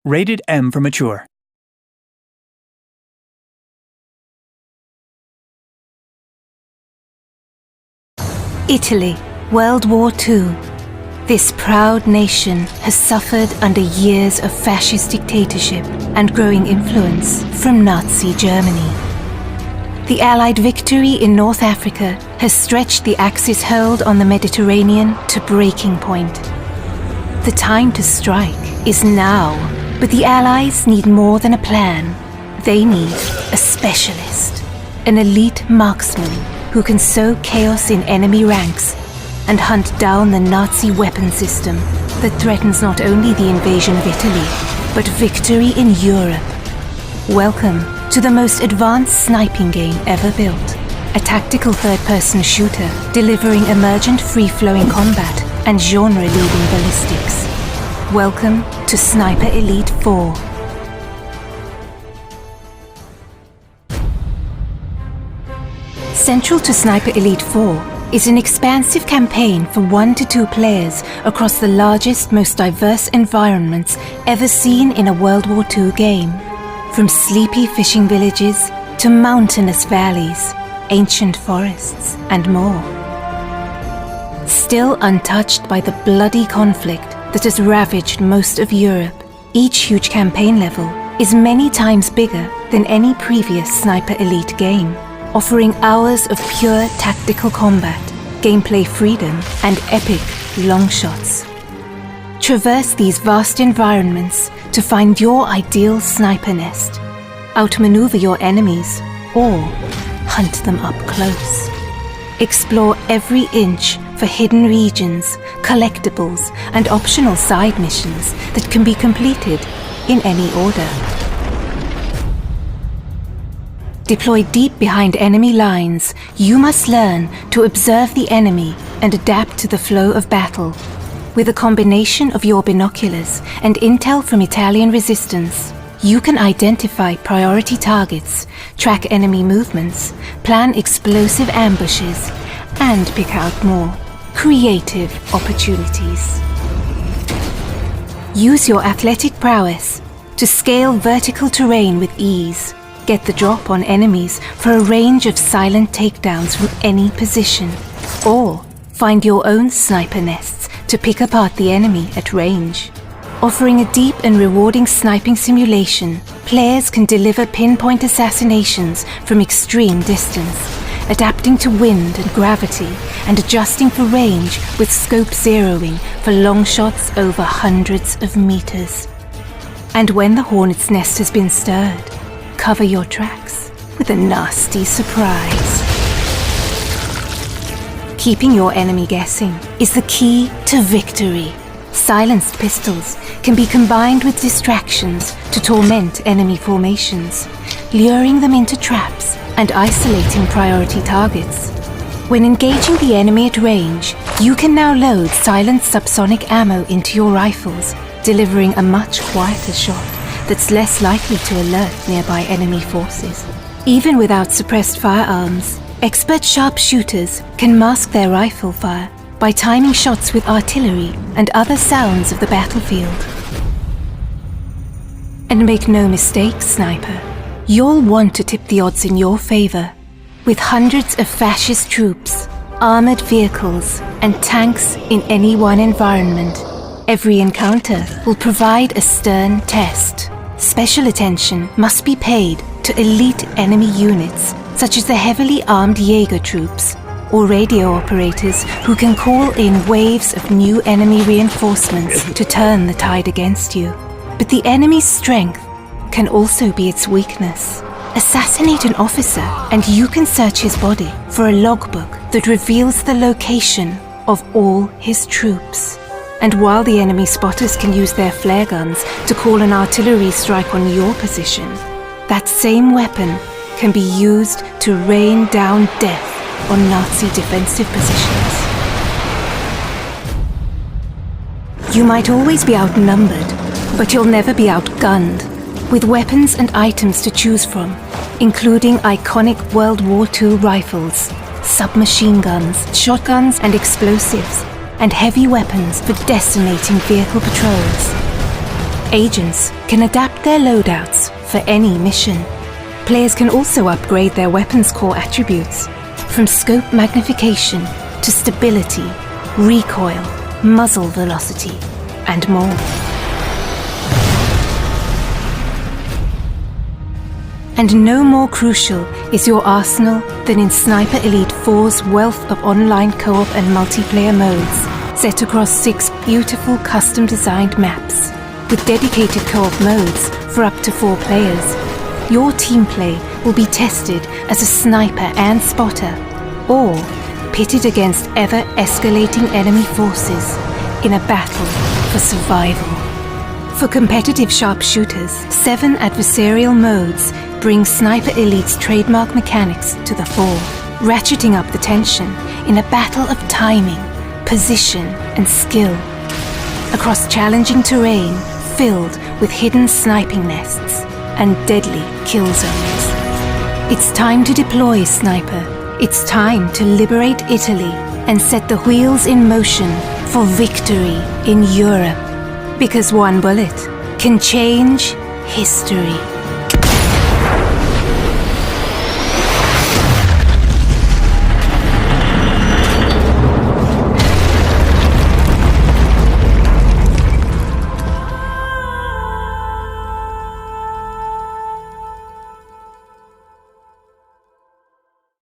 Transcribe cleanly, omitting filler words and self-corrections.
Rated M for mature. Italy, World War II. This proud nation has suffered under years of fascist dictatorship and growing influence from Nazi Germany. The Allied victory in North Africa has stretched the Axis hold on the Mediterranean to breaking point. The time to strike is now, but the Allies need more than a plan. They need a specialist, an elite marksman who can sow chaos in enemy ranks and hunt down the Nazi weapon system that threatens not only the invasion of Italy, but victory in Europe. Welcome to the most advanced sniping game ever built. A tactical third-person shooter delivering emergent free-flowing combat and genre-leading ballistics. Welcome to Sniper Elite 4. Central to Sniper Elite 4 is an expansive campaign for 1 to 2 players across the largest, most diverse environments ever seen in a World War II game. From sleepy fishing villages to mountainous valleys, ancient forests, and more. Still untouched by the bloody conflict that has ravaged most of Europe, each huge campaign level is many times bigger than any previous Sniper Elite game, offering hours of pure tactical combat, gameplay freedom, and epic long shots. Traverse these vast environments to find your ideal sniper nest, outmaneuver your enemies, or hunt them up close. Explore every inch for hidden regions, collectibles, and optional side missions that can be completed in any order. Deployed deep behind enemy lines, you must learn to observe the enemy and adapt to the flow of battle. With a combination of your binoculars and intel from Italian resistance, you can identify priority targets, track enemy movements, plan explosive ambushes, and pick out more creative opportunities. Use your athletic prowess to scale vertical terrain with ease. Get the drop on enemies for a range of silent takedowns from any position, or find your own sniper nests to pick apart the enemy at range. Offering a deep and rewarding sniping simulation, players can deliver pinpoint assassinations from extreme distance, adapting to wind and gravity and adjusting for range with scope zeroing for long shots over hundreds of meters. And when the hornet's nest has been stirred, cover your tracks with a nasty surprise. Keeping your enemy guessing is the key to victory. Silenced pistols can be combined with distractions to torment enemy formations, luring them into traps and isolating priority targets. When engaging the enemy at range, you can now load silent subsonic ammo into your rifles, delivering a much quieter shot that's less likely to alert nearby enemy forces. Even without suppressed firearms, expert sharpshooters can mask their rifle fire by timing shots with artillery and other sounds of the battlefield. And make no mistake, sniper, you'll want to tip the odds in your favor. With hundreds of fascist troops, armored vehicles, and tanks in any one environment, every encounter will provide a stern test. Special attention must be paid to elite enemy units, such as the heavily armed Jaeger troops, or radio operators who can call in waves of new enemy reinforcements to turn the tide against you. But the enemy's strength can also be its weakness. Assassinate an officer and you can search his body for a logbook that reveals the location of all his troops. And while the enemy spotters can use their flare guns to call an artillery strike on your position, that same weapon can be used to rain down death on Nazi defensive positions. You might always be outnumbered, but you'll never be outgunned, with weapons and items to choose from, including iconic World War II rifles, submachine guns, shotguns and explosives, and heavy weapons for decimating vehicle patrols. Agents can adapt their loadouts for any mission. Players can also upgrade their weapons core attributes, from scope magnification to stability, recoil, muzzle velocity, and more. And no more crucial is your arsenal than in Sniper Elite 4's wealth of online co-op and multiplayer modes, set across 6 beautiful custom-designed maps. With dedicated co-op modes for up to 4 players, your team play will be tested as a sniper and spotter, or pitted against ever-escalating enemy forces in a battle for survival. For competitive sharpshooters, 7 adversarial modes bring Sniper Elite's trademark mechanics to the fore, ratcheting up the tension in a battle of timing, position, and skill, across challenging terrain filled with hidden sniping nests and deadly kill zones. It's time to deploy, Sniper. It's time to liberate Italy and set the wheels in motion for victory in Europe. Because one bullet can change history.